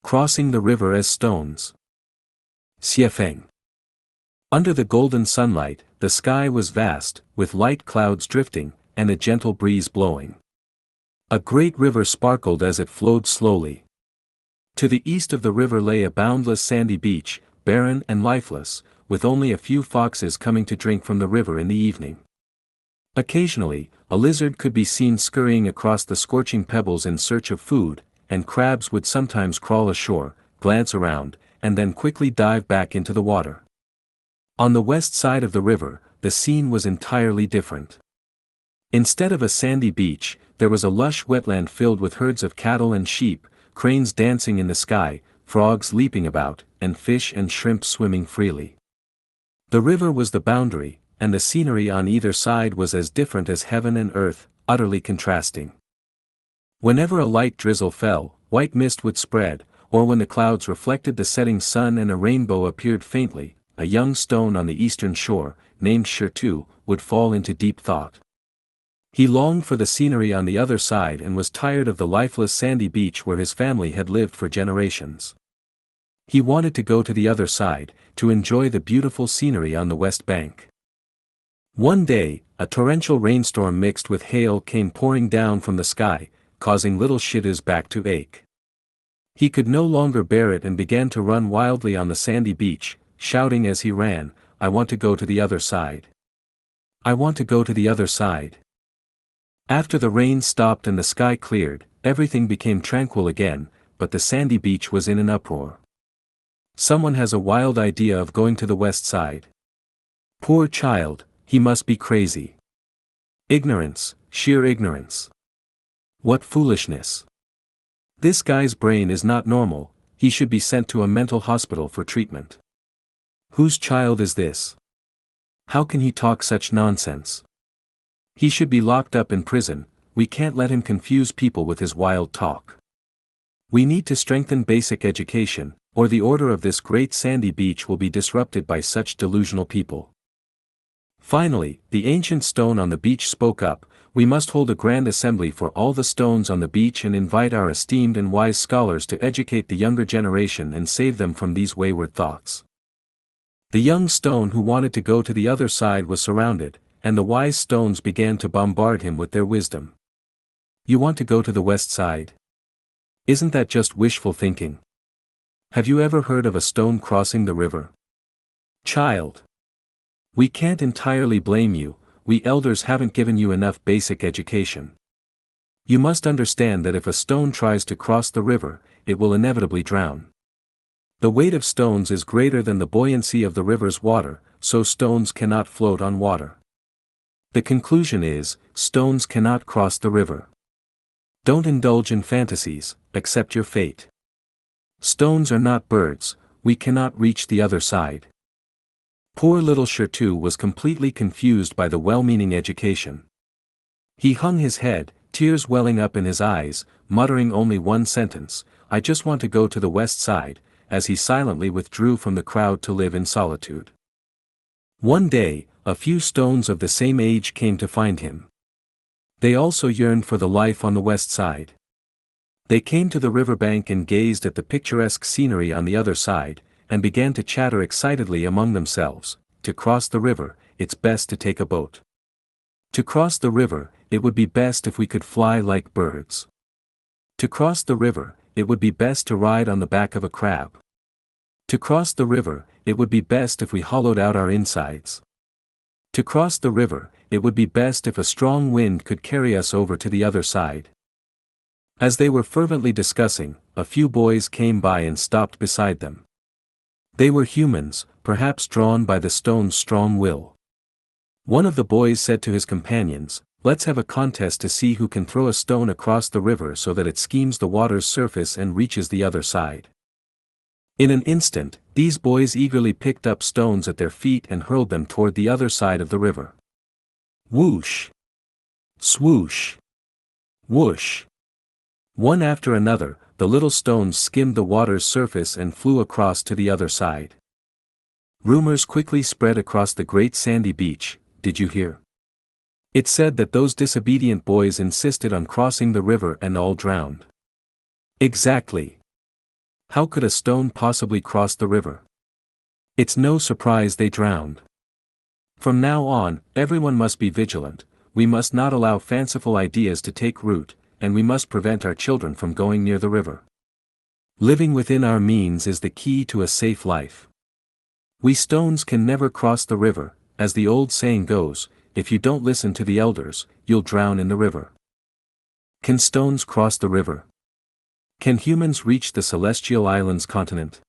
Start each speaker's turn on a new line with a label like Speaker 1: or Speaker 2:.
Speaker 1: Crossing the river as stones. Xiefeng. Under the golden sunlight, the sky was vast, with light clouds drifting, and a gentle breeze blowing. A great river sparkled as it flowed slowly. To the east of the river lay a boundless sandy beach, barren and lifeless, with only a few foxes coming to drink from the river in the evening. Occasionally, a lizard could be seen scurrying across the scorching pebbles in search of food, and crabs would sometimes crawl ashore, glance around, and then quickly dive back into the water. On the west side of the river, the scene was entirely different. Instead of a sandy beach, there was a lush wetland filled with herds of cattle and sheep, cranes dancing in the sky, frogs leaping about, and fish and shrimp swimming freely. The river was the boundary, and the scenery on either side was as different as heaven and earth, utterly contrasting. Whenever a light drizzle fell, white mist would spread, or when the clouds reflected the setting sun and a rainbow appeared faintly, a young stone on the eastern shore, named Shertu, would fall into deep thought. He longed for the scenery on the other side and was tired of the lifeless sandy beach where his family had lived for generations. He wanted to go to the other side, to enjoy the beautiful scenery on the west bank. One day, a torrential rainstorm mixed with hail came pouring down from the sky, causing little Shitu's back to ache. He could no longer bear it and began to run wildly on the sandy beach, shouting as he ran, "I want to go to the other side. I want to go to the other side." After the rain stopped and the sky cleared, everything became tranquil again, but the sandy beach was in an uproar. Someone has a wild idea of going to the west side. Poor child, he must be crazy. Ignorance, sheer ignorance. What foolishness. This guy's brain is not normal, he should be sent to a mental hospital for treatment. Whose child is this? How can he talk such nonsense? He should be locked up in prison, we can't let him confuse people with his wild talk. We need to strengthen basic education, or the order of this great sandy beach will be disrupted by such delusional people. Finally, the ancient stone on the beach spoke up, "We must hold a grand assembly for all the stones on the beach and invite our esteemed and wise scholars to educate the younger generation and save them from these wayward thoughts." The young stone who wanted to go to the other side was surrounded, and the wise stones began to bombard him with their wisdom. You want to go to the west side? Isn't that just wishful thinking? Have you ever heard of a stone crossing the river? Child. We can't entirely blame you, we elders haven't given you enough basic education. You must understand that if a stone tries to cross the river, it will inevitably drown. The weight of stones is greater than the buoyancy of the river's water, so stones cannot float on water. The conclusion is, stones cannot cross the river. Don't indulge in fantasies, accept your fate. Stones are not birds, we cannot reach the other side. Poor little Shertu was completely confused by the well-meaning education. He hung his head, tears welling up in his eyes, muttering only one sentence, "I just want to go to the west side," as he silently withdrew from the crowd to live in solitude. One day, a few stones of the same age came to find him. They also yearned for the life on the west side. They came to the riverbank and gazed at the picturesque scenery on the other side, and began to chatter excitedly among themselves. To cross the river, it's best to take a boat. To cross the river, it would be best if we could fly like birds. To cross the river, it would be best to ride on the back of a crab. To cross the river, it would be best if we hollowed out our insides. To cross the river, it would be best if a strong wind could carry us over to the other side. As they were fervently discussing, a few boys came by and stopped beside them. They were humans, perhaps drawn by the stone's strong will. One of the boys said to his companions, "Let's have a contest to see who can throw a stone across the river so that it skims the water's surface and reaches the other side." In an instant, these boys eagerly picked up stones at their feet and hurled them toward the other side of the river. Whoosh! Swoosh! Whoosh! One after another, the little stones skimmed the water's surface and flew across to the other side. Rumors quickly spread across the great sandy beach, "Did you hear? It said that those disobedient boys insisted on crossing the river and all drowned." Exactly. How could a stone possibly cross the river? It's no surprise they drowned. From now on, everyone must be vigilant, we must not allow fanciful ideas to take root, and we must prevent our children from going near the river. Living within our means is the key to a safe life. We stones can never cross the river, as the old saying goes, if you don't listen to the elders, you'll drown in the river. Can stones cross the river? Can humans reach the celestial island's continent?